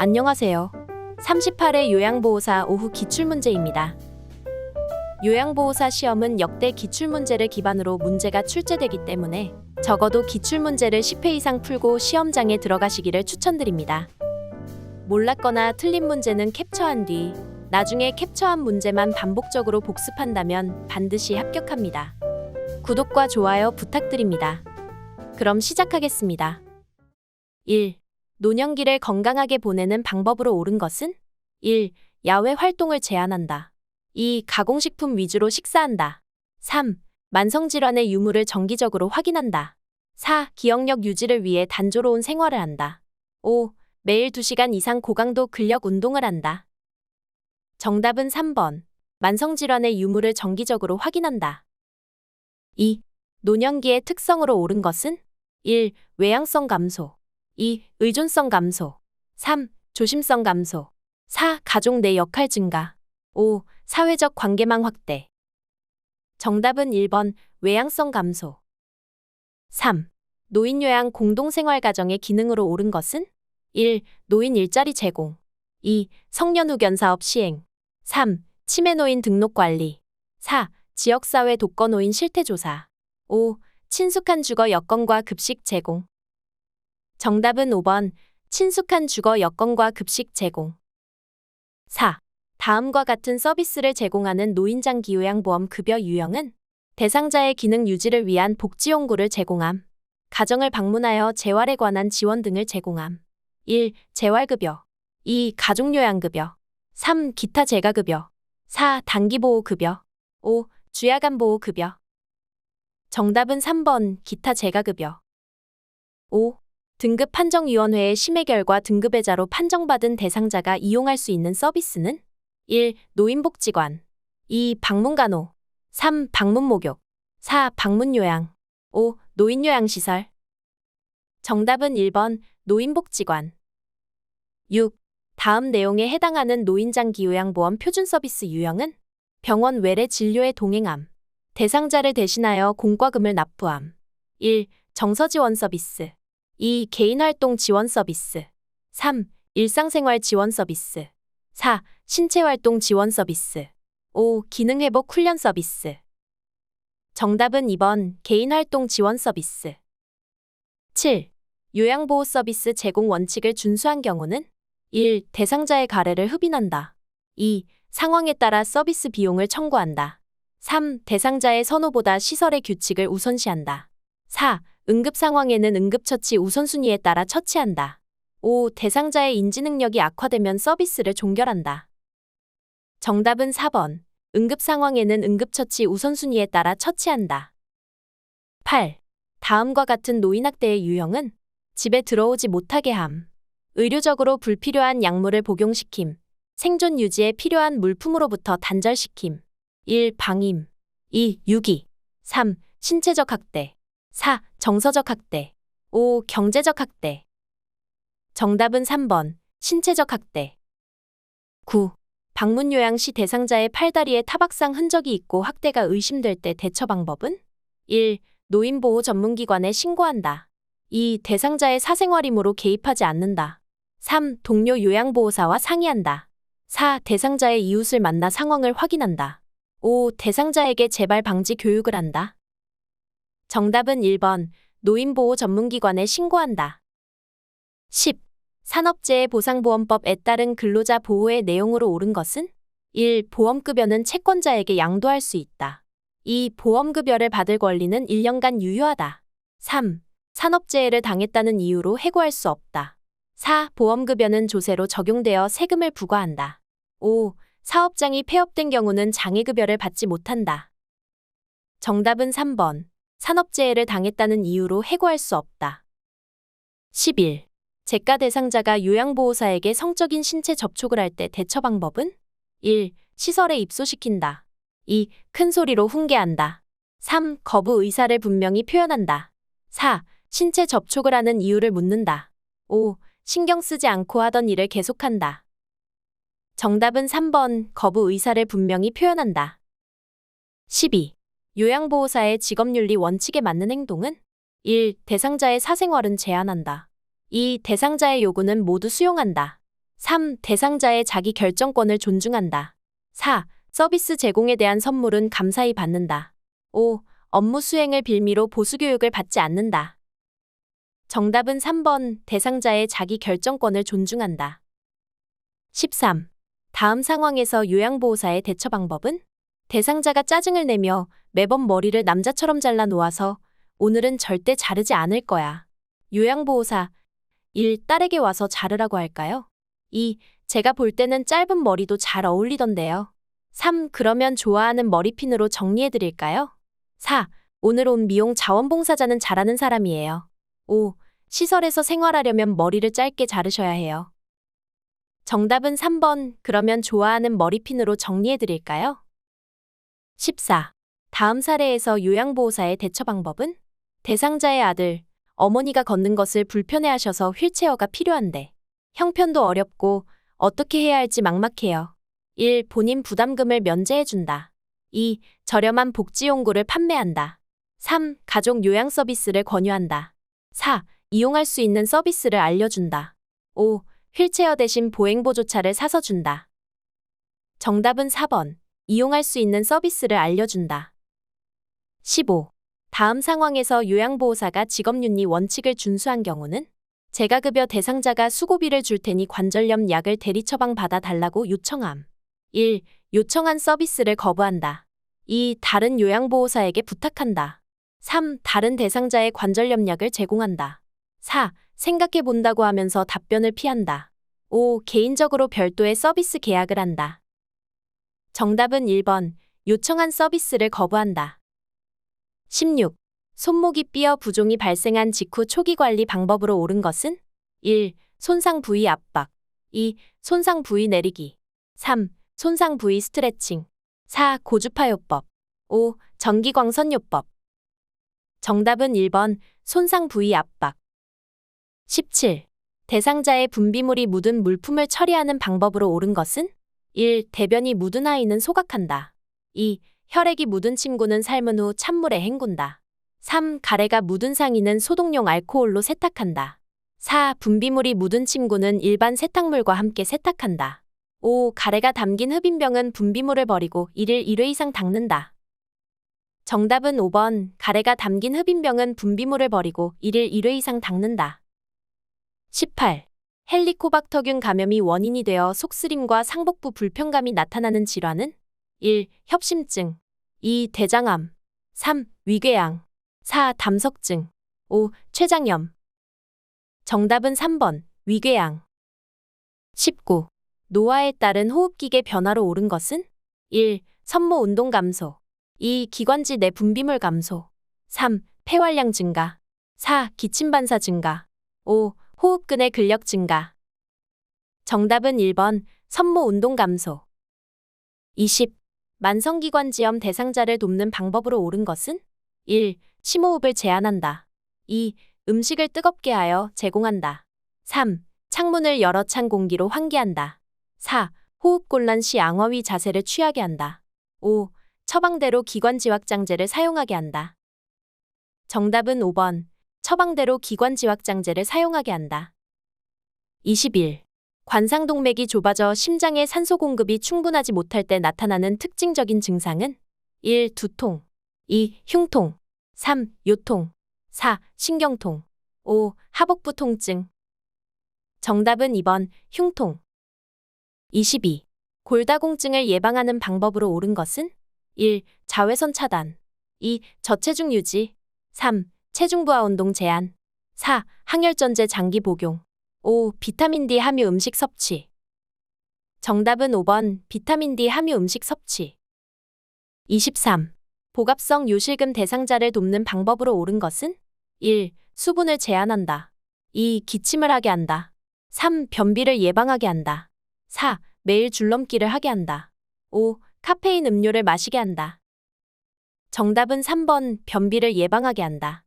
안녕하세요. 38회 요양보호사 오후 기출문제입니다. 요양보호사 시험은 역대 기출문제를 기반으로 문제가 출제되기 때문에 적어도 기출문제를 10회 이상 풀고 시험장에 들어가시기를 추천드립니다. 몰랐거나 틀린 문제는 캡처한 뒤 나중에 캡처한 문제만 반복적으로 복습한다면 반드시 합격합니다. 구독과 좋아요 부탁드립니다. 그럼 시작하겠습니다. 1. 노년기를 건강하게 보내는 방법으로 옳은 것은? 1. 야외 활동을 제한한다. 2. 가공식품 위주로 식사한다. 3. 만성질환의 유무를 정기적으로 확인한다. 4. 기억력 유지를 위해 단조로운 생활을 한다. 5. 매일 2시간 이상 고강도 근력 운동을 한다. 정답은 3번. 만성질환의 유무를 정기적으로 확인한다. 2. 노년기의 특성으로 옳은 것은? 1. 외향성 감소. 2. 의존성 감소. 3. 조심성 감소. 4. 가족 내 역할 증가. 5. 사회적 관계망 확대. 정답은 1번 외향성 감소. 3. 노인요양 공동생활가정의 기능으로 옳은 것은? 1. 노인 일자리 제공. 2. 성년 후견 사업 시행. 3. 치매노인 등록 관리. 4. 지역사회 독거노인 실태조사. 5. 친숙한 주거 여건과 급식 제공. 정답은 5번 친숙한 주거 여건과 급식 제공. 4. 다음과 같은 서비스를 제공하는 노인장기요양보험 급여 유형은? 대상자의 기능 유지를 위한 복지용구를 제공함. 가정을 방문하여 재활에 관한 지원 등을 제공함. 1. 재활급여. 2. 가족요양급여. 3. 기타 재가급여. 4. 단기보호급여. 5. 주야간보호급여. 정답은 3번 기타 재가급여. 5. 등급판정위원회의 심의 결과 등급외자로 판정받은 대상자가 이용할 수 있는 서비스는? 1. 노인복지관. 2. 방문간호. 3. 방문목욕. 4. 방문요양. 5. 노인요양시설. 정답은 1번 노인복지관. 6. 다음 내용에 해당하는 노인장기요양보험 표준서비스 유형은? 병원 외래 진료에 동행함. 대상자를 대신하여 공과금을 납부함. 1. 정서지원 서비스. 2. 개인활동 지원 서비스. 3. 일상생활 지원 서비스. 4. 신체활동 지원 서비스. 5. 기능회복 훈련 서비스. 정답은 2번 개인활동 지원 서비스. 7. 요양보호 서비스 제공 원칙을 준수한 경우는? 1. 대상자의 가래를 흡인한다. 2. 상황에 따라 서비스 비용을 청구한다. 3. 대상자의 선호보다 시설의 규칙을 우선시한다. 4. 응급 상황에는 응급처치 우선순위에 따라 처치한다. 5. 대상자의 인지능력이 악화되면 서비스를 종결한다. 정답은 4번. 응급 상황에는 응급처치 우선순위에 따라 처치한다. 8. 다음과 같은 노인학대의 유형은? 집에 들어오지 못하게 함. 의료적으로 불필요한 약물을 복용시킴. 생존 유지에 필요한 물품으로부터 단절시킴. 1. 방임. 2. 유기. 3. 신체적 학대. 4. 정서적 학대. 5. 경제적 학대. 정답은 3번. 신체적 학대. 9. 방문요양 시 대상자의 팔다리에 타박상 흔적이 있고 학대가 의심될 때 대처 방법은? 1. 노인보호 전문기관에 신고한다. 2. 대상자의 사생활임으로 개입하지 않는다. 3. 동료 요양보호사와 상의한다. 4. 대상자의 이웃을 만나 상황을 확인한다. 5. 대상자에게 재발 방지 교육을 한다. 정답은 1번. 노인보호 전문기관에 신고한다. 10. 산업재해보상보험법에 따른 근로자 보호의 내용으로 옳은 것은? 1. 보험급여는 채권자에게 양도할 수 있다. 2. 보험급여를 받을 권리는 1년간 유효하다. 3. 산업재해를 당했다는 이유로 해고할 수 없다. 4. 보험급여는 조세로 적용되어 세금을 부과한다. 5. 사업장이 폐업된 경우는 장애급여를 받지 못한다. 정답은 3번. 산업재해를 당했다는 이유로 해고할 수 없다. 11. 재가 대상자가 요양보호사에게 성적인 신체 접촉을 할 때 대처 방법은? 1. 시설에 입소시킨다. 2. 큰 소리로 훈계한다. 3. 거부 의사를 분명히 표현한다. 4. 신체 접촉을 하는 이유를 묻는다. 5. 신경 쓰지 않고 하던 일을 계속한다. 정답은 3번 거부 의사를 분명히 표현한다. 12. 요양보호사의 직업윤리 원칙에 맞는 행동은? 1. 대상자의 사생활은 제한한다. 2. 대상자의 요구는 모두 수용한다. 3. 대상자의 자기 결정권을 존중한다. 4. 서비스 제공에 대한 선물은 감사히 받는다. 5. 업무 수행을 빌미로 보수교육을 받지 않는다. 정답은 3번. 대상자의 자기 결정권을 존중한다. 13. 다음 상황에서 요양보호사의 대처 방법은? 대상자가 짜증을 내며 매번 머리를 남자처럼 잘라 놓아서 오늘은 절대 자르지 않을 거야. 요양보호사 1. 딸에게 와서 자르라고 할까요? 2. 제가 볼 때는 짧은 머리도 잘 어울리던데요. 3. 그러면 좋아하는 머리핀으로 정리해드릴까요? 4. 오늘 온 미용 자원봉사자는 잘하는 사람이에요. 5. 시설에서 생활하려면 머리를 짧게 자르셔야 해요. 정답은 3번. 그러면 좋아하는 머리핀으로 정리해드릴까요? 14. 다음 사례에서 요양보호사의 대처 방법은? 대상자의 아들, 어머니가 걷는 것을 불편해하셔서 휠체어가 필요한데 형편도 어렵고 어떻게 해야 할지 막막해요. 1. 본인 부담금을 면제해준다. 2. 저렴한 복지용구를 판매한다. 3. 가족 요양 서비스를 권유한다. 4. 이용할 수 있는 서비스를 알려준다. 5. 휠체어 대신 보행보조차를 사서 준다. 정답은 4번. 이용할 수 있는 서비스를 알려준다. 15. 다음 상황에서 요양보호사가 직업윤리 원칙을 준수한 경우는? 재가급여 대상자가 수고비를 줄 테니 관절염 약을 대리처방 받아 달라고 요청함. 1. 요청한 서비스를 거부한다. 2. 다른 요양보호사에게 부탁한다. 3. 다른 대상자의 관절염 약을 제공한다. 4. 생각해 본다고 하면서 답변을 피한다. 5. 개인적으로 별도의 서비스 계약을 한다. 정답은 1번. 요청한 서비스를 거부한다. 16. 손목이 삐어 부종이 발생한 직후 초기 관리 방법으로 옳은 것은? 1. 손상 부위 압박. 2. 손상 부위 내리기. 3. 손상 부위 스트레칭. 4. 고주파요법. 5. 전기광선요법. 정답은 1번. 손상 부위 압박. 17. 대상자의 분비물이 묻은 물품을 처리하는 방법으로 옳은 것은? 1. 대변이 묻은 아이는 소각한다. 2. 혈액이 묻은 친구는 삶은 후 찬물에 헹군다. 3. 가래가 묻은 상의는 소독용 알코올로 세탁한다. 4. 분비물이 묻은 친구는 일반 세탁물과 함께 세탁한다. 5. 가래가 담긴 흡인병은 분비물을 버리고 이를 1회 이상 닦는다. 정답은 5번. 가래가 담긴 흡인병은 분비물을 버리고 이를 1회 이상 닦는다. 18. 헬리코박터균 감염이 원인이 되어 속쓰림과 상복부 불편감이 나타나는 질환은? 1. 협심증. 2. 대장암. 3. 위궤양. 4. 담석증. 5. 췌장염. 정답은 3번. 위궤양. 19. 노화에 따른 호흡기계 변화로 옳은 것은? 1. 섬모 운동 감소. 2. 기관지 내 분비물 감소. 3. 폐활량 증가. 4. 기침 반사 증가. 5. 호흡근의 근력 증가. 정답은 1번. 섬모 운동 감소. 20. 만성기관지염 대상자를 돕는 방법으로 옳은 것은? 1. 심호흡을 제한한다. 2. 음식을 뜨겁게 하여 제공한다. 3. 창문을 열어 찬 공기로 환기한다. 4. 호흡곤란 시 앙어위 자세를 취하게 한다. 5. 처방대로 기관지확장제를 사용하게 한다. 정답은 5번. 처방대로 기관지확장제를 사용하게 한다. 21. 관상동맥이 좁아져 심장에 산소 공급이 충분하지 못할 때 나타나는 특징적인 증상은? 1. 두통. 2. 흉통. 3. 요통. 4. 신경통. 5. 하복부 통증. 정답은 2번. 흉통. 22. 골다공증을 예방하는 방법으로 옳은 것은? 1. 자외선 차단. 2. 저체중 유지. 3. 체중부하 운동 제한. 4. 항열전제 장기 복용. 5. 비타민 D 함유 음식 섭취. 정답은 5번. 비타민 D 함유 음식 섭취. 23. 복압성 요실금 대상자를 돕는 방법으로 옳은 것은? 1. 수분을 제한한다. 2. 기침을 하게 한다. 3. 변비를 예방하게 한다. 4. 매일 줄넘기를 하게 한다. 5. 카페인 음료를 마시게 한다. 정답은 3번. 변비를 예방하게 한다.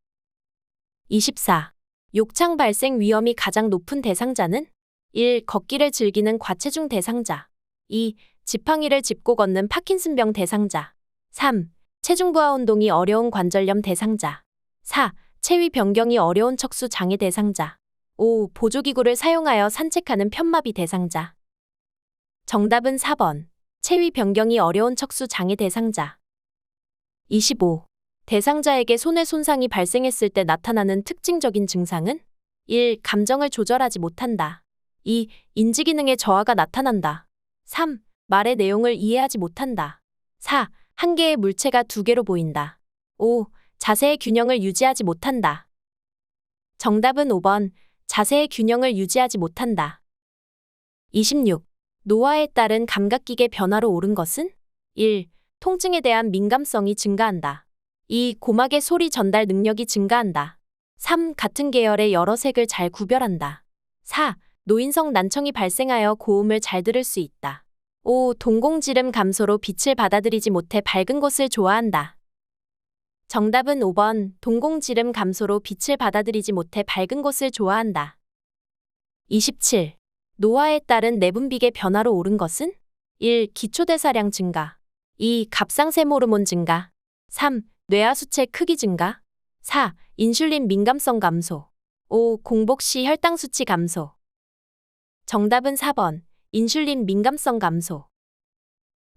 24. 욕창 발생 위험이 가장 높은 대상자는? 1. 걷기를 즐기는 과체중 대상자. 2. 지팡이를 짚고 걷는 파킨슨병 대상자. 3. 체중부하 운동이 어려운 관절염 대상자. 4. 체위 변경이 어려운 척수 장애 대상자. 5. 보조기구를 사용하여 산책하는 편마비 대상자. 정답은 4번. 체위 변경이 어려운 척수 장애 대상자. 25. 대상자에게 손해 손상이 발생했을 때 나타나는 특징적인 증상은 1. 감정을 조절하지 못한다. 2. 인지기능의 저하가 나타난다. 3. 말의 내용을 이해하지 못한다. 4. 한 개의 물체가 두 개로 보인다. 5. 자세의 균형을 유지하지 못한다. 정답은 5번. 자세의 균형을 유지하지 못한다. 26. 노화에 따른 감각기계 변화로 옳은 것은 1. 통증에 대한 민감성이 증가한다. 2. 고막의 소리 전달 능력이 증가한다. 3. 같은 계열의 여러 색을 잘 구별한다. 4. 노인성 난청이 발생하여 고음을 잘 들을 수 있다. 5. 동공지름 감소로 빛을 받아들이지 못해 밝은 곳을 좋아한다. 정답은 5번. 동공지름 감소로 빛을 받아들이지 못해 밝은 곳을 좋아한다. 27. 노화에 따른 내분비계 변화로 옳은 것은 1. 기초대사량 증가. 2. 갑상샘 호르몬 증가. 3. 뇌하수체 크기 증가. 4. 인슐린 민감성 감소. 5. 공복 시 혈당 수치 감소. 정답은 4번. 인슐린 민감성 감소.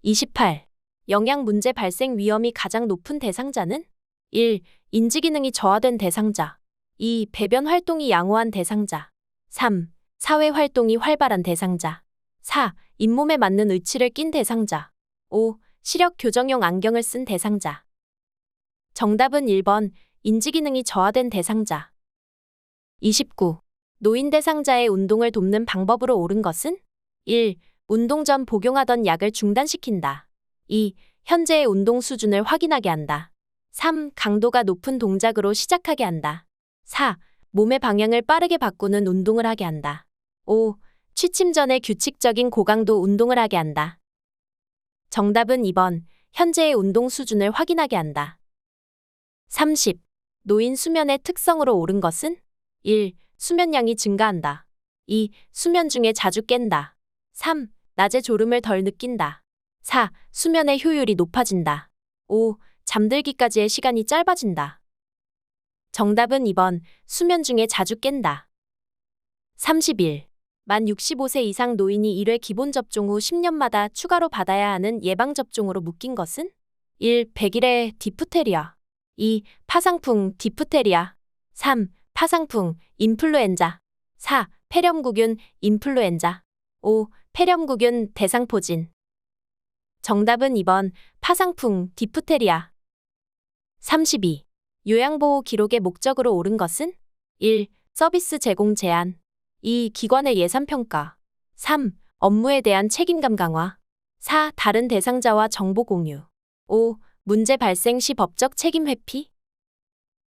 28. 영양 문제 발생 위험이 가장 높은 대상자는 1. 인지기능이 저하된 대상자. 2. 배변 활동이 양호한 대상자. 3. 사회 활동이 활발한 대상자. 4. 잇몸에 맞는 의치를 낀 대상자. 5. 시력 교정용 안경을 쓴 대상자. 정답은 1번. 인지기능이 저하된 대상자. 29. 노인 대상자의 운동을 돕는 방법으로 옳은 것은 1. 운동 전 복용하던 약을 중단시킨다. 2. 현재의 운동 수준을 확인하게 한다. 3. 강도가 높은 동작으로 시작하게 한다. 4. 몸의 방향을 빠르게 바꾸는 운동을 하게 한다. 5. 취침 전에 규칙적인 고강도 운동을 하게 한다. 정답은 2번. 현재의 운동 수준을 확인하게 한다. 30. 노인 수면의 특성으로 옳은 것은 1. 수면량이 증가한다. 2. 수면 중에 자주 깬다. 3. 낮에 졸음을 덜 느낀다. 4. 수면의 효율이 높아진다. 5. 잠들기까지의 시간이 짧아진다. 정답은 2번. 수면 중에 자주 깬다. 31. 만 65세 이상 노인이 1회 기본접종 후 10년마다 추가로 받아야 하는 예방접종으로 묶인 것은 1. 백일의 디프테리아. 2. 파상풍 디프테리아. 3. 파상풍 인플루엔자. 4. 폐렴구균 인플루엔자. 5. 폐렴구균 대상포진. 정답은 2번. 파상풍 디프테리아. 32. 요양보호 기록의 목적으로 옳은 것은 1. 서비스 제공 제한. 2. 기관의 예산평가. 3. 업무에 대한 책임감 강화. 4. 다른 대상자와 정보 공유. 5. 문제 발생 시 법적 책임 회피.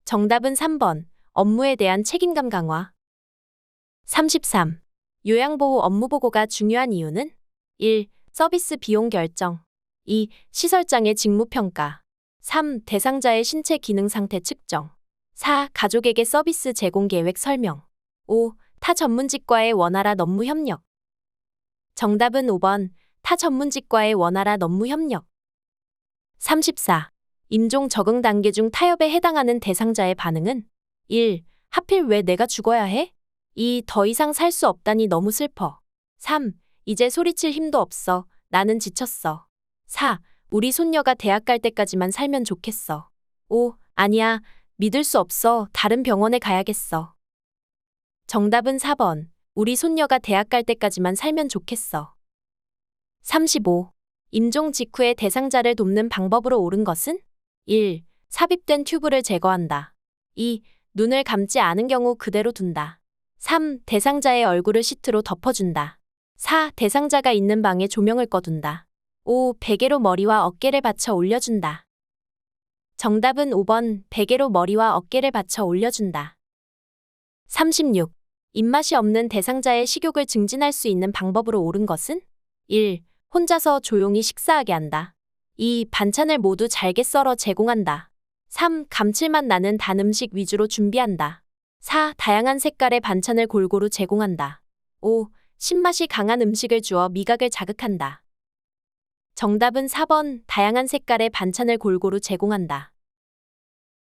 정답은 3번. 업무에 대한 책임감 강화. 33. 요양보호 업무보고가 중요한 이유는 1. 서비스 비용 결정. 2. 시설장의 직무평가. 3. 대상자의 신체 기능 상태 측정. 4. 가족에게 서비스 제공 계획 설명. 5. 타 전문직과의 원활한 업무 협력. 정답은 5번. 타 전문직과의 원활한 업무 협력. 34. 임종 적응 단계 중 타협에 해당하는 대상자의 반응은 1. 하필 왜 내가 죽어야 해? 2. 더 이상 살 수 없다니 너무 슬퍼. 3. 이제 소리칠 힘도 없어. 나는 지쳤어. 4. 우리 손녀가 대학 갈 때까지만 살면 좋겠어. 5. 아니야. 믿을 수 없어. 다른 병원에 가야겠어. 정답은 4번. 우리 손녀가 대학 갈 때까지만 살면 좋겠어. 35. 임종 직후에 대상자를 돕는 방법으로 옳은 것은 1. 삽입된 튜브를 제거한다. 2. 눈을 감지 않은 경우 그대로 둔다. 3. 대상자의 얼굴을 시트로 덮어준다. 4. 대상자가 있는 방에 조명을 꺼둔다. 5. 베개로 머리와 어깨를 받쳐 올려준다. 정답은 5번. 베개로 머리와 어깨를 받쳐 올려준다. 36. 입맛이 없는 대상자의 식욕을 증진할 수 있는 방법으로 옳은 것은 1. 혼자서 조용히 식사하게 한다. 2. 반찬을 모두 잘게 썰어 제공한다. 3. 감칠맛 나는 단 음식 위주로 준비한다. 4. 다양한 색깔의 반찬을 골고루 제공한다. 5. 신맛이 강한 음식을 주어 미각을 자극한다. 정답은 4번. 다양한 색깔의 반찬을 골고루 제공한다.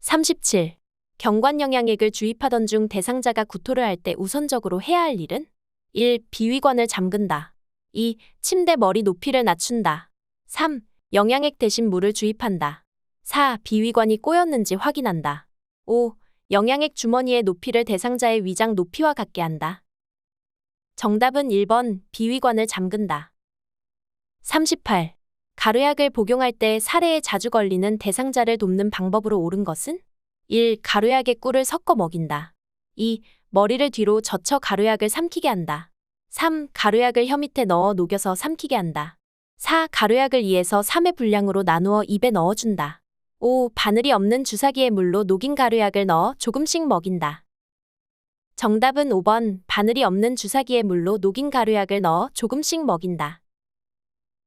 37. 경관영양액을 주입하던 중 대상자가 구토를 할 때 우선적으로 해야 할 일은 1. 비위관을 잠근다. 2. 침대 머리 높이를 낮춘다. 3. 영양액 대신 물을 주입한다. 4. 비위관이 꼬였는지 확인한다. 5. 영양액 주머니의 높이를 대상자의 위장 높이와 같게 한다. 정답은 1번 비위관을 잠근다. 38. 가루약을 복용할 때 사례에 자주 걸리는 대상자를 돕는 방법으로 옳은 것은 1. 가루약에 꿀을 섞어 먹인다. 2. 머리를 뒤로 젖혀 가루약을 삼키게 한다. 3. 가루약을 혀 밑에 넣어 녹여서 삼키게 한다. 4. 가루약을 2에서 3의 분량으로 나누어 입에 넣어준다. 5. 바늘이 없는 주사기에 물로 녹인 가루약을 넣어 조금씩 먹인다. 정답은 5번 바늘이 없는 주사기에 물로 녹인 가루약을 넣어 조금씩 먹인다.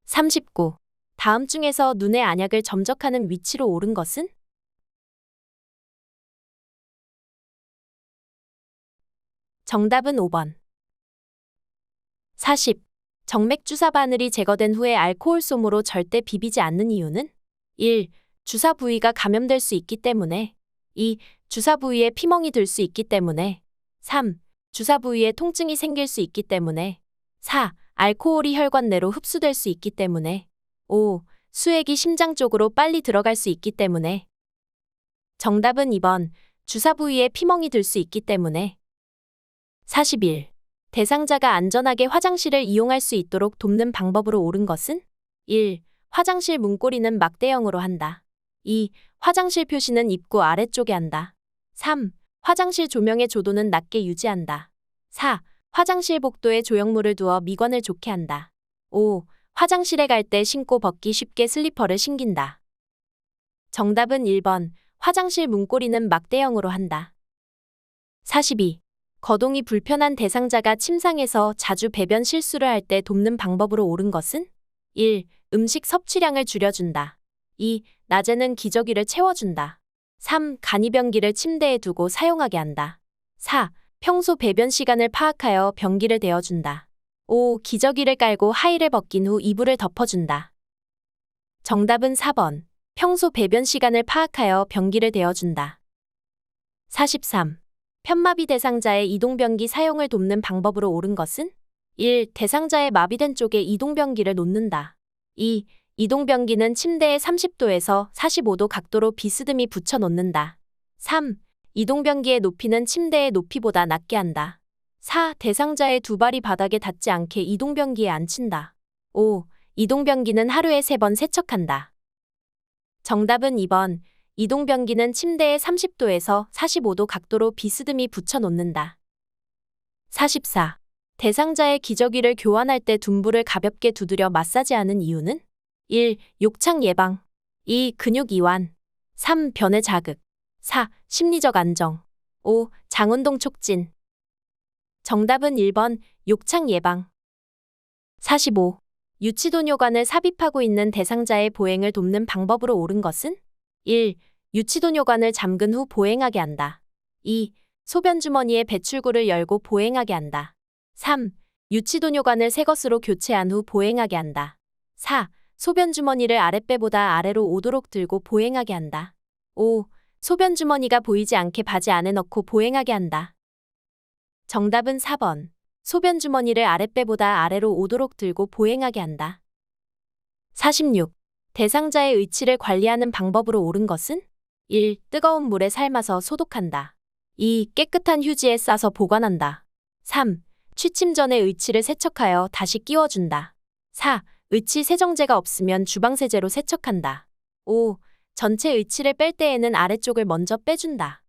39. 다음 중에서 눈의 안약을 점적하는 위치로 옳은 것은? 정답은 5번. 40. 정맥 주사 바늘이 제거된 후에 알코올 솜으로 절대 비비지 않는 이유는? 1. 주사 부위가 감염될 수 있기 때문에. 2. 주사 부위에 피멍이 들 수 있기 때문에. 3. 주사 부위에 통증이 생길 수 있기 때문에. 4. 알코올이 혈관 내로 흡수될 수 있기 때문에. 5. 수액이 심장 쪽으로 빨리 들어갈 수 있기 때문에. 정답은 2번. 주사 부위에 피멍이 들 수 있기 때문에. 41. 대상자가 안전하게 화장실을 이용할 수 있도록 돕는 방법으로 옳은 것은? 1. 화장실 문고리는 막대형으로 한다. 2. 화장실 표시는 입구 아래쪽에 한다. 3. 화장실 조명의 조도는 낮게 유지한다. 4. 화장실 복도에 조형물을 두어 미관을 좋게 한다. 5. 화장실에 갈 때 신고 벗기 쉽게 슬리퍼를 신긴다. 정답은 1번. 화장실 문고리는 막대형으로 한다. 42. 거동이 불편한 대상자가 침상에서 자주 배변 실수를 할 때 돕는 방법으로 옳은 것은? 1. 음식 섭취량을 줄여준다. 2. 낮에는 기저귀를 채워준다. 3. 간이변기를 침대에 두고 사용하게 한다. 4. 평소 배변 시간을 파악하여 변기를 대어준다. 5. 기저귀를 깔고 하의를 벗긴 후 이불을 덮어준다. 정답은 4번. 평소 배변 시간을 파악하여 변기를 대어준다. 43. 편마비 대상자의 이동변기 사용을 돕는 방법으로 옳은 것은? 1. 대상자의 마비된 쪽에 이동변기를 놓는다. 2. 이동변기는 침대의 30도에서 45도 각도로 비스듬히 붙여 놓는다. 3. 이동변기의 높이는 침대의 높이보다 낮게 한다. 4. 대상자의 두 발이 바닥에 닿지 않게 이동변기에 앉힌다. 5. 이동변기는 하루에 3번 세척한다. 정답은 2번. 이동변기는 침대의 30도에서 45도 각도로 비스듬히 붙여 놓는다. 44. 대상자의 기저귀를 교환할 때 둔부를 가볍게 두드려 마사지하는 이유는? 1. 욕창 예방. 2. 근육 이완. 3. 변의 자극. 4. 심리적 안정. 5. 장운동 촉진. 정답은 1번. 욕창 예방. 45. 유치도뇨관을 삽입하고 있는 대상자의 보행을 돕는 방법으로 옳은 것은? 1. 유치도뇨관을 잠근 후 보행하게 한다. 2. 소변주머니의 배출구를 열고 보행하게 한다. 3. 유치도뇨관을 새 것으로 교체한 후 보행하게 한다. 4. 소변주머니를 아랫배보다 아래로 오도록 들고 보행하게 한다. 5. 소변주머니가 보이지 않게 바지 안에 넣고 보행하게 한다. 정답은 4번. 소변주머니를 아랫배보다 아래로 오도록 들고 보행하게 한다. 46. 대상자의 의치를 관리하는 방법으로 옳은 것은? 1. 뜨거운 물에 삶아서 소독한다. 2. 깨끗한 휴지에 싸서 보관한다. 3. 취침 전에 의치를 세척하여 다시 끼워준다. 4. 의치 세정제가 없으면 주방세제로 세척한다. 5. 전체 의치를 뺄 때에는 아래쪽을 먼저 빼준다.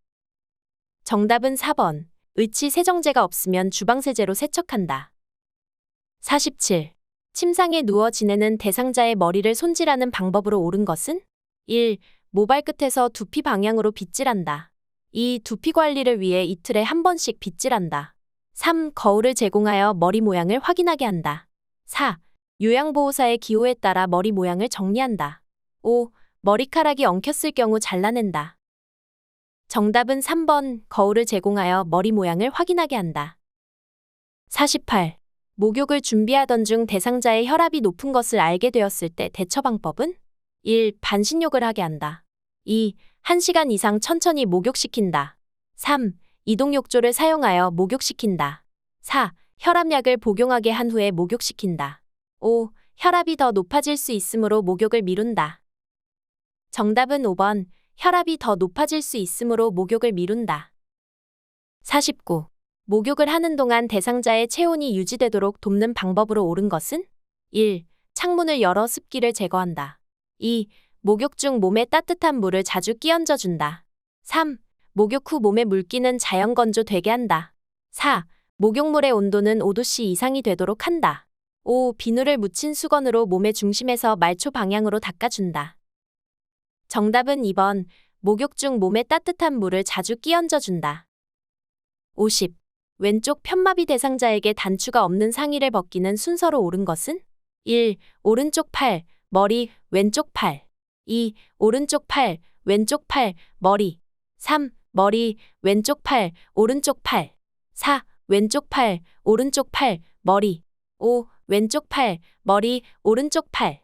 정답은 4번. 의치 세정제가 없으면 주방세제로 세척한다. 47. 침상에 누워 지내는 대상자의 머리를 손질하는 방법으로 옳은 것은? 1. 모발 끝에서 두피 방향으로 빗질한다. 2. 두피 관리를 위해 이틀에 한 번씩 빗질한다. 3. 거울을 제공하여 머리 모양을 확인하게 한다. 4. 요양보호사의 기호에 따라 머리 모양을 정리한다. 5. 머리카락이 엉켰을 경우 잘라낸다. 정답은 3번. 거울을 제공하여 머리 모양을 확인하게 한다. 48. 목욕을 준비하던 중 대상자의 혈압이 높은 것을 알게 되었을 때 대처 방법은? 1. 반신욕을 하게 한다. 2. 1시간 이상 천천히 목욕시킨다. 3. 이동욕조를 사용하여 목욕시킨다. 4. 혈압약을 복용하게 한 후에 목욕시킨다. 5. 혈압이 더 높아질 수 있으므로 목욕을 미룬다. 정답은 5번. 혈압이 더 높아질 수 있으므로 목욕을 미룬다. 49. 목욕을 하는 동안 대상자의 체온이 유지되도록 돕는 방법으로 옳은 것은? 1. 창문을 열어 습기를 제거한다. 2. 목욕 중 몸에 따뜻한 물을 자주 끼얹어 준다. 3. 목욕 후 몸에 물기는 자연 건조되게 한다. 4. 목욕물의 온도는 5도씨 이상이 되도록 한다. 5. 비누를 묻힌 수건으로 몸의 중심에서 말초 방향으로 닦아준다. 정답은 2번. 목욕 중 몸에 따뜻한 물을 자주 끼얹어 준다. 50. 왼쪽 편마비 대상자에게 단추가 없는 상의를 벗기는 순서로 옳은 것은? 1. 오른쪽 팔, 머리, 왼쪽 팔. 2. 오른쪽 팔, 왼쪽 팔, 머리. 3. 머리, 왼쪽 팔, 오른쪽 팔. 4. 왼쪽 팔, 오른쪽 팔, 머리. 5. 왼쪽 팔, 머리, 오른쪽 팔.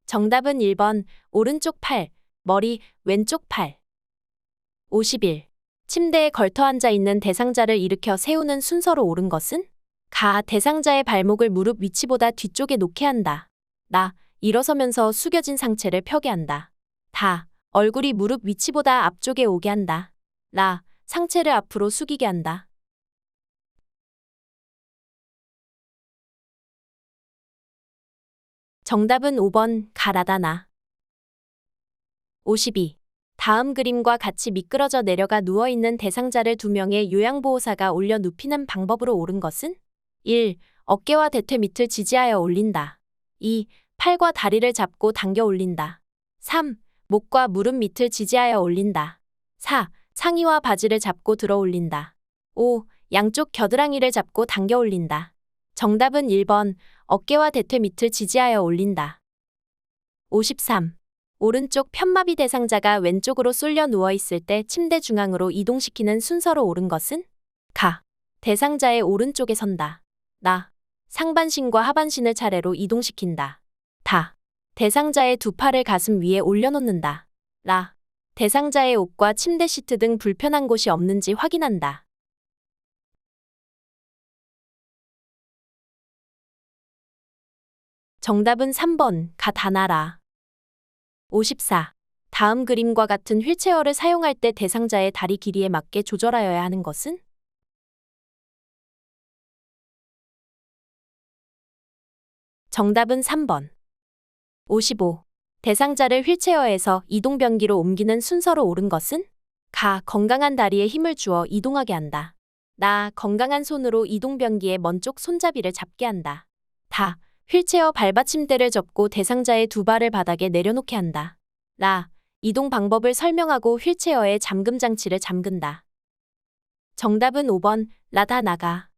정답은 1번. 오른쪽 팔, 머리, 왼쪽 팔. 51. 침대에 걸터 앉아 있는 대상자를 일으켜 세우는 순서로 옳은 것은? 가. 대상자의 발목을 무릎 위치보다 뒤쪽에 놓게 한다. 나. 일어서면서 숙여진 상체를 펴게 한다. 다. 얼굴이 무릎 위치보다 앞쪽에 오게 한다. 라. 상체를 앞으로 숙이게 한다. 정답은 5번. 가라다 나. 52. 다음 그림과 같이 미끄러져 내려가 누워있는 대상자를 2명의 요양보호사가 올려 눕히는 방법으로 옳은 것은? 1. 어깨와 대퇴 밑을 지지하여 올린다. 2. 팔과 다리를 잡고 당겨 올린다. 3. 목과 무릎 밑을 지지하여 올린다. 4. 상의와 바지를 잡고 들어 올린다. 5. 양쪽 겨드랑이를 잡고 당겨 올린다. 정답은 1번. 어깨와 대퇴 밑을 지지하여 올린다. 53. 오른쪽 편마비 대상자가 왼쪽으로 쏠려 누워있을 때 침대 중앙으로 이동시키는 순서로 옳은 것은? 가. 대상자의 오른쪽에 선다. 나. 상반신과 하반신을 차례로 이동시킨다. 다. 대상자의 두 팔을 가슴 위에 올려놓는다. 라. 대상자의 옷과 침대 시트 등 불편한 곳이 없는지 확인한다. 정답은 3번. 가 다나라. 54. 다음 그림과 같은 휠체어를 사용할 때 대상자의 다리 길이에 맞게 조절하여야 하는 것은? 정답은 3번. 55. 대상자를 휠체어에서 이동변기로 옮기는 순서로 옳은 것은? 가. 건강한 다리에 힘을 주어 이동하게 한다. 나. 건강한 손으로 이동변기의 먼 쪽 손잡이를 잡게 한다. 다. 휠체어 발받침대를 접고 대상자의 두 발을 바닥에 내려놓게 한다. 라. 이동 방법을 설명하고 휠체어의 잠금 장치를 잠근다. 정답은 5번. 라다 나가.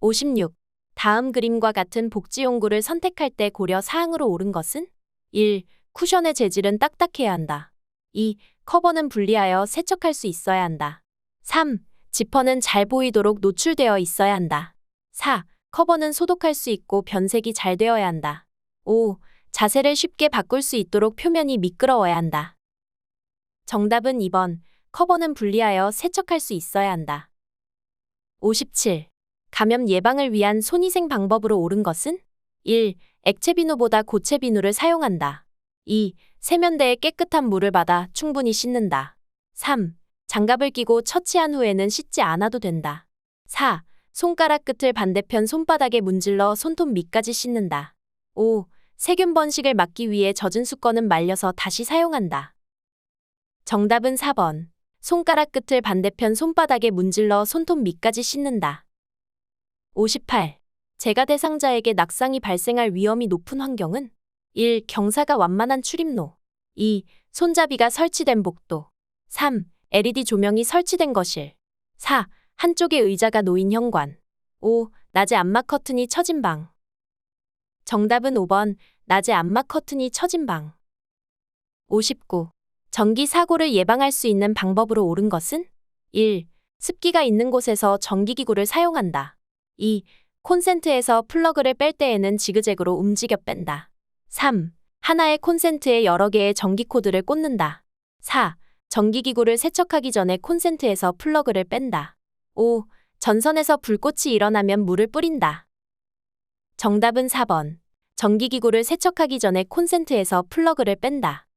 56. 다음 그림과 같은 복지용구를 선택할 때 고려 사항으로 옳은 것은? 1. 쿠션의 재질은 딱딱해야 한다. 2. 커버는 분리하여 세척할 수 있어야 한다. 3. 지퍼는 잘 보이도록 노출되어 있어야 한다. 4. 커버는 소독할 수 있고 변색이 잘 되어야 한다. 5. 자세를 쉽게 바꿀 수 있도록 표면이 미끄러워야 한다. 정답은 2번. 커버는 분리하여 세척할 수 있어야 한다. 57. 감염 예방을 위한 손위생 방법으로 옳은 것은? 1. 액체 비누보다 고체 비누를 사용한다. 2. 세면대에 깨끗한 물을 받아 충분히 씻는다. 3. 장갑을 끼고 처치한 후에는 씻지 않아도 된다. 4. 손가락 끝을 반대편 손바닥에 문질러 손톱 밑까지 씻는다. 5. 세균 번식을 막기 위해 젖은 수건은 말려서 다시 사용한다. 정답은 4번. 손가락 끝을 반대편 손바닥에 문질러 손톱 밑까지 씻는다. 58. 재가 대상자에게 낙상이 발생할 위험이 높은 환경은? 1. 경사가 완만한 출입로. 2. 손잡이가 설치된 복도. 3. LED 조명이 설치된 거실. 4. 한쪽에 의자가 놓인 현관. 5. 낮에 암막 커튼이 쳐진 방. 정답은 5번. 낮에 암막 커튼이 쳐진 방. 59. 전기 사고를 예방할 수 있는 방법으로 옳은 것은? 1. 습기가 있는 곳에서 전기기구를 사용한다. 2. 콘센트에서 플러그를 뺄 때에는 지그재그로 움직여 뺀다. 3. 하나의 콘센트에 여러 개의 전기 코드를 꽂는다. 4. 전기기구를 세척하기 전에 콘센트에서 플러그를 뺀다. 5. 전선에서 불꽃이 일어나면 물을 뿌린다. 정답은 4번. 전기기구를 세척하기 전에 콘센트에서 플러그를 뺀다.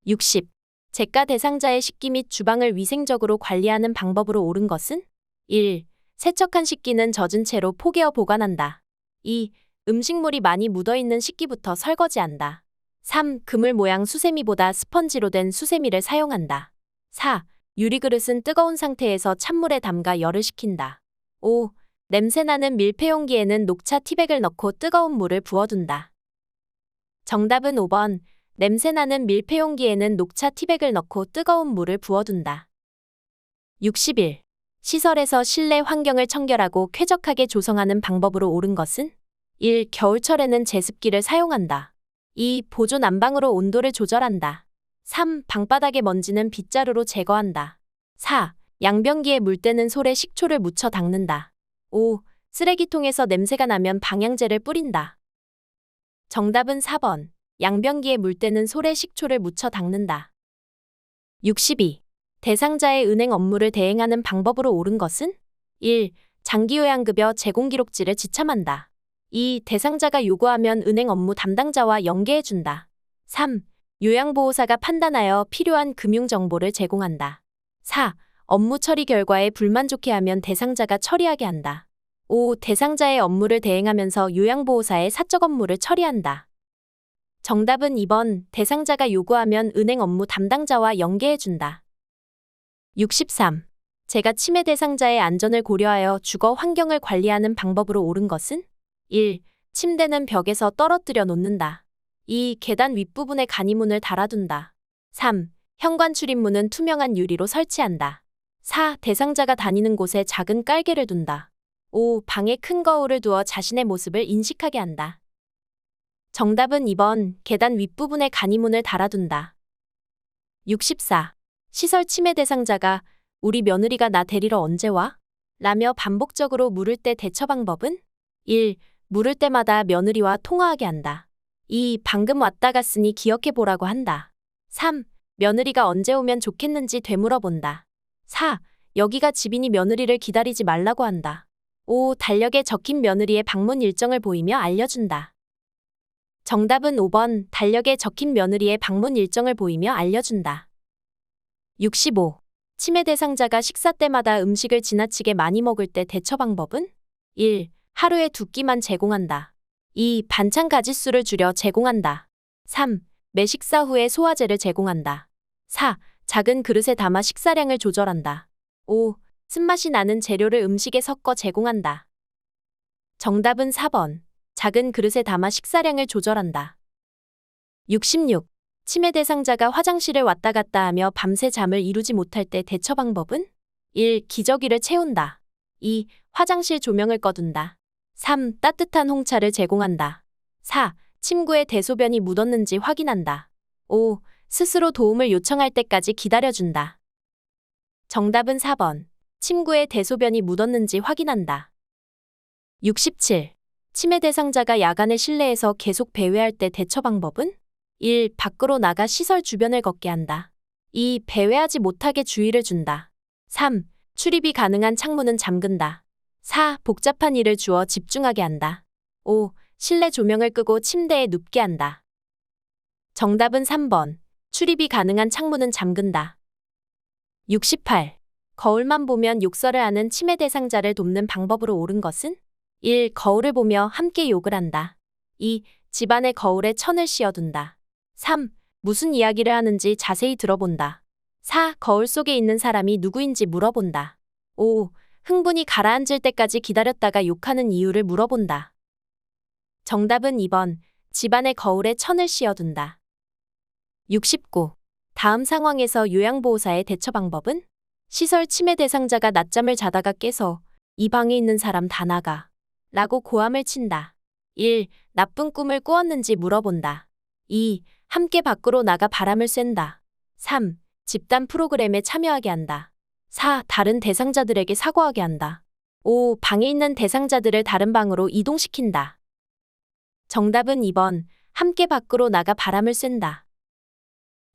60. 제가 대상자의 식기 및 주방을 위생적으로 관리하는 방법으로 옳은 것은? 1. 세척한 식기는 젖은 채로 포개어 보관한다. 2. 음식물이 많이 묻어있는 식기부터 설거지한다. 3. 그물 모양 수세미보다 스펀지로 된 수세미를 사용한다. 4. 유리그릇은 뜨거운 상태에서 찬물에 담가 열을 식힌다. 5. 냄새나는 밀폐용기에는 녹차 티백을 넣고 뜨거운 물을 부어둔다. 정답은 5번. 냄새나는 밀폐용기에는 녹차 티백을 넣고 뜨거운 물을 부어둔다. 61. 시설에서 실내 환경을 청결하고 쾌적하게 조성하는 방법으로 옳은 것은? 1. 겨울철에는 제습기를 사용한다. 2. 보조 난방으로 온도를 조절한다. 3. 방바닥의 먼지는 빗자루로 제거한다. 4. 양변기에 물 때는 솔에 식초를 묻혀 닦는다. 5. 쓰레기통에서 냄새가 나면 방향제를 뿌린다. 정답은 4번. 양변기에 물 때는 솔에 식초를 묻혀 닦는다. 62. 대상자의 은행 업무를 대행하는 방법으로 옳은 것은? 1. 장기요양급여 제공기록지를 지참한다. 2. 대상자가 요구하면 은행 업무 담당자와 연계해준다. 3. 요양보호사가 판단하여 필요한 금융정보를 제공한다. 4. 업무 처리 결과에 불만족해하면 대상자가 처리하게 한다. 5. 대상자의 업무를 대행하면서 요양보호사의 사적 업무를 처리한다. 정답은 2번. 대상자가 요구하면 은행 업무 담당자와 연계해준다. 63. 제가 치매 대상자의 안전을 고려하여 주거 환경을 관리하는 방법으로 옳은 것은? 1. 침대는 벽에서 떨어뜨려 놓는다. 2. 계단 윗부분에 간이문을 달아둔다. 3. 현관 출입문은 투명한 유리로 설치한다. 4. 대상자가 다니는 곳에 작은 깔개를 둔다. 5. 방에 큰 거울을 두어 자신의 모습을 인식하게 한다. 정답은 2번. 계단 윗부분에 간이문을 달아둔다. 64. 시설 치매 대상자가 우리 며느리가 나 데리러 언제 와? 라며 반복적으로 물을 때 대처 방법은? 1. 물을 때마다 며느리와 통화하게 한다. 2. 방금 왔다 갔으니 기억해 보라고 한다. 3. 며느리가 언제 오면 좋겠는지 되물어본다. 4. 여기가 집이니 며느리를 기다리지 말라고 한다. 5. 달력에 적힌 며느리의 방문 일정을 보이며 알려준다. 정답은 5번. 달력에 적힌 며느리의 방문 일정을 보이며 알려준다. 65. 치매 대상자가 식사 때마다 음식을 지나치게 많이 먹을 때 대처 방법은? 1. 하루에 2끼만 제공한다. 2. 반찬 가짓수를 줄여 제공한다. 3. 매 식사 후에 소화제를 제공한다. 4. 작은 그릇에 담아 식사량을 조절한다. 5. 쓴맛이 나는 재료를 음식에 섞어 제공한다. 정답은 4번. 작은 그릇에 담아 식사량을 조절한다. 66. 치매 대상자가 화장실을 왔다 갔다 하며 밤새 잠을 이루지 못할 때 대처 방법은? 1. 기저귀를 채운다. 2. 화장실 조명을 꺼둔다. 3. 따뜻한 홍차를 제공한다. 4. 침구에 대소변이 묻었는지 확인한다. 5. 스스로 도움을 요청할 때까지 기다려준다. 정답은 4번. 침구에 대소변이 묻었는지 확인한다. 67. 치매 대상자가 야간에 실내에서 계속 배회할 때 대처 방법은? 1. 밖으로 나가 시설 주변을 걷게 한다. 2. 배회하지 못하게 주의를 준다. 3. 출입이 가능한 창문은 잠근다. 4. 복잡한 일을 주어 집중하게 한다. 5. 실내 조명을 끄고 침대에 눕게 한다. 정답은 3번. 출입이 가능한 창문은 잠근다. 68. 거울만 보면 욕설을 하는 치매 대상자를 돕는 방법으로 옳은 것은? 1. 거울을 보며 함께 욕을 한다. 2. 집안의 거울에 천을 씌워둔다. 3. 무슨 이야기를 하는지 자세히 들어본다. 4. 거울 속에 있는 사람이 누구인지 물어본다. 5. 흥분이 가라앉을 때까지 기다렸다가 욕하는 이유를 물어본다. 정답은 2번. 집안의 거울에 천을 씌워둔다. 69. 다음 상황에서 요양보호사의 대처 방법은? 시설 치매 대상자가 낮잠을 자다가 깨서 이 방에 있는 사람 다 나가 라고 고함을 친다. 1. 나쁜 꿈을 꾸었는지 물어본다. 2. 함께 밖으로 나가 바람을 쐰다. 3. 집단 프로그램에 참여하게 한다. 4. 다른 대상자들에게 사과하게 한다. 5. 방에 있는 대상자들을 다른 방으로 이동시킨다. 정답은 2번. 함께 밖으로 나가 바람을 쐰다.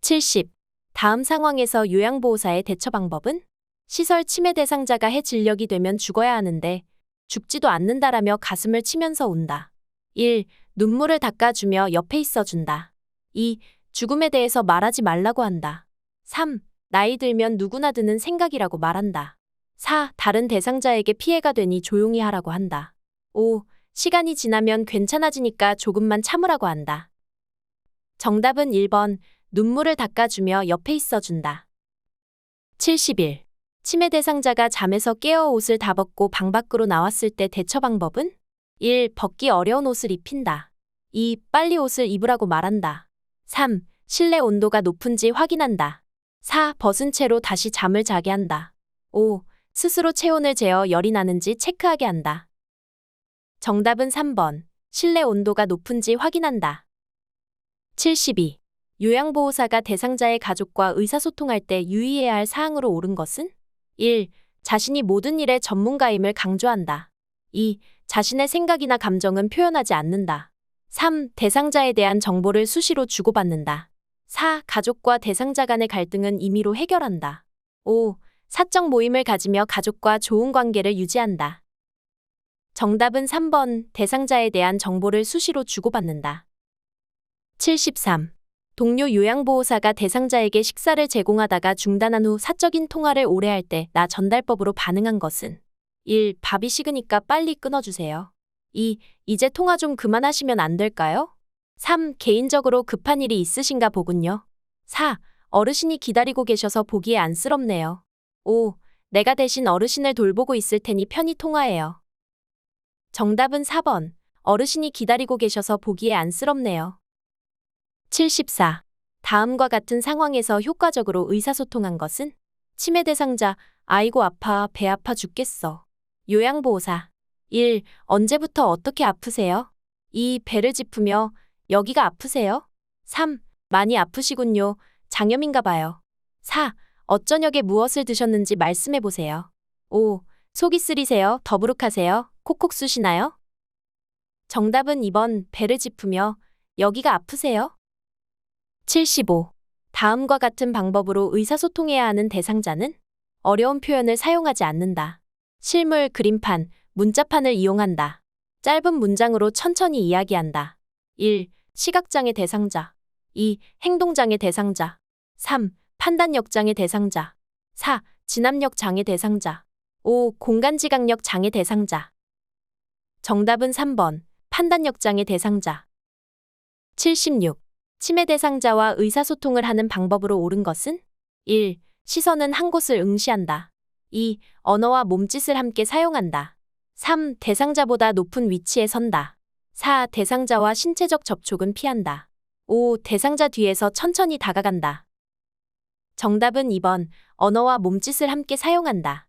70. 다음 상황에서 요양보호사의 대처 방법은? 시설 치매 대상자가 해질녘이 되면 죽어야 하는데 죽지도 않는다라며 가슴을 치면서 운다. 1. 눈물을 닦아주며 옆에 있어준다. 2. 죽음에 대해서 말하지 말라고 한다. 3. 나이 들면 누구나 드는 생각이라고 말한다. 4. 다른 대상자에게 피해가 되니 조용히 하라고 한다. 5. 시간이 지나면 괜찮아지니까 조금만 참으라고 한다. 정답은 1번. 눈물을 닦아주며 옆에 있어준다. 71. 치매 대상자가 잠에서 깨어 옷을 다 벗고 방 밖으로 나왔을 때 대처 방법은? 1. 벗기 어려운 옷을 입힌다. 2. 빨리 옷을 입으라고 말한다. 3. 실내 온도가 높은지 확인한다. 4. 벗은 채로 다시 잠을 자게 한다. 5. 스스로 체온을 재어 열이 나는지 체크하게 한다. 정답은 3번. 실내 온도가 높은지 확인한다. 72. 요양보호사가 대상자의 가족과 의사소통할 때 유의해야 할 사항으로 옳은 것은? 1. 자신이 모든 일의 전문가임을 강조한다. 2. 자신의 생각이나 감정은 표현하지 않는다. 3. 대상자에 대한 정보를 수시로 주고받는다. 4. 가족과 대상자 간의 갈등은 임의로 해결한다. 5. 사적 모임을 가지며 가족과 좋은 관계를 유지한다. 정답은 3번. 대상자에 대한 정보를 수시로 주고받는다. 73. 동료 요양보호사가 대상자에게 식사를 제공하다가 중단한 후 사적인 통화를 오래 할 때 나 전달법으로 반응한 것은? 1. 밥이 식으니까 빨리 끊어주세요. 2. 이제 통화 좀 그만하시면 안 될까요? 3. 개인적으로 급한 일이 있으신가 보군요. 4. 어르신이 기다리고 계셔서 보기에 안쓰럽네요. 5. 내가 대신 어르신을 돌보고 있을 테니 편히 통화해요. 정답은 4번. 어르신이 기다리고 계셔서 보기에 안쓰럽네요. 74. 다음과 같은 상황에서 효과적으로 의사소통한 것은? 치매 대상자, 아이고 아파, 배 아파 죽겠어. 요양보호사. 1. 언제부터 어떻게 아프세요? 2. 배를 짚으며, 여기가 아프세요? 3. 많이 아프시군요. 장염인가 봐요. 4. 어쩌녁에 무엇을 드셨는지 말씀해보세요. 5. 속이 쓰리세요? 더부룩하세요? 콕콕 쑤시나요? 정답은 2번. 배를 짚으며, 여기가 아프세요? 75. 다음과 같은 방법으로 의사소통해야 하는 대상자는? 어려운 표현을 사용하지 않는다. 실물, 그림판, 문자판을 이용한다. 짧은 문장으로 천천히 이야기한다. 1. 시각장애 대상자. 2. 행동장애 대상자. 3. 판단력장애 대상자. 4. 진압력 장애 대상자. 5. 공간지각력 장애 대상자. 정답은 3번. 판단력 장애 대상자. 76. 치매 대상자와 의사소통을 하는 방법으로 옳은 것은? 1. 시선은 한 곳을 응시한다. 2. 언어와 몸짓을 함께 사용한다. 3. 대상자보다 높은 위치에 선다. 4. 대상자와 신체적 접촉은 피한다. 5. 대상자 뒤에서 천천히 다가간다. 정답은 2번. 언어와 몸짓을 함께 사용한다.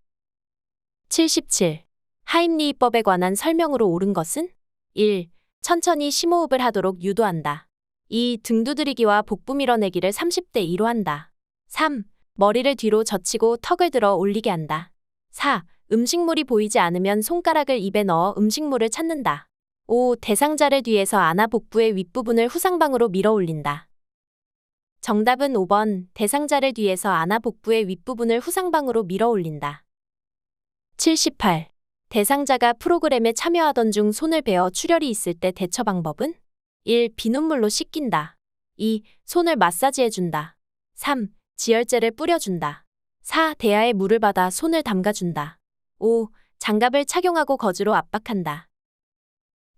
77. 하임리히법에 관한 설명으로 옳은 것은? 1. 천천히 심호흡을 하도록 유도한다. 2. 등 두드리기와 복부 밀어내기를 30대 2로 한다. 3. 머리를 뒤로 젖히고 턱을 들어 올리게 한다. 4. 음식물이 보이지 않으면 손가락을 입에 넣어 음식물을 찾는다. 5. 대상자를 뒤에서 안아 복부의 윗부분을 후상방으로 밀어 올린다. 정답은 5번. 대상자를 뒤에서 안아 복부의 윗부분을 후상방으로 밀어 올린다. 78. 대상자가 프로그램에 참여하던 중 손을 베어 출혈이 있을 때 대처 방법은? 1. 비눗물로 씻긴다. 2. 손을 마사지해준다. 3. 지혈제를 뿌려준다. 4. 대야에 물을 받아 손을 담가준다. 5. 장갑을 착용하고 거즈로 압박한다.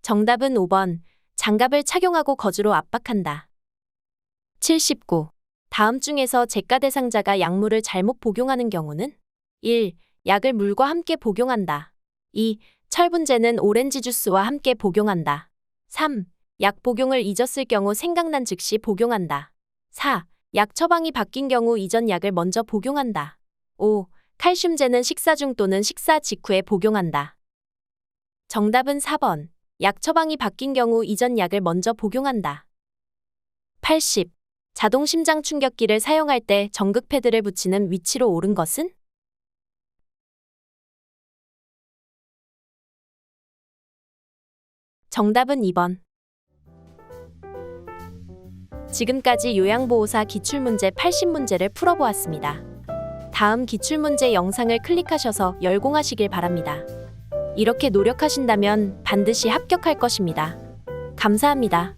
정답은 5번. 장갑을 착용하고 거즈로 압박한다. 79. 다음 중에서 제가 대상자가 약물을 잘못 복용하는 경우는? 1. 약을 물과 함께 복용한다. 2. 철분제는 오렌지 주스와 함께 복용한다. 3. 약 복용을 잊었을 경우 생각난 즉시 복용한다. 4. 약 처방이 바뀐 경우 이전 약을 먼저 복용한다. 5. 칼슘제는 식사 중 또는 식사 직후에 복용한다. 정답은 4번. 약 처방이 바뀐 경우 이전 약을 먼저 복용한다. 80. 자동 심장 충격기를 사용할 때 전극 패드를 붙이는 위치로 옳은 것은? 정답은 2번. 지금까지 요양보호사 기출문제 80문제를 풀어보았습니다. 다음 기출문제 영상을 클릭하셔서 열공하시길 바랍니다. 이렇게 노력하신다면 반드시 합격할 것입니다. 감사합니다.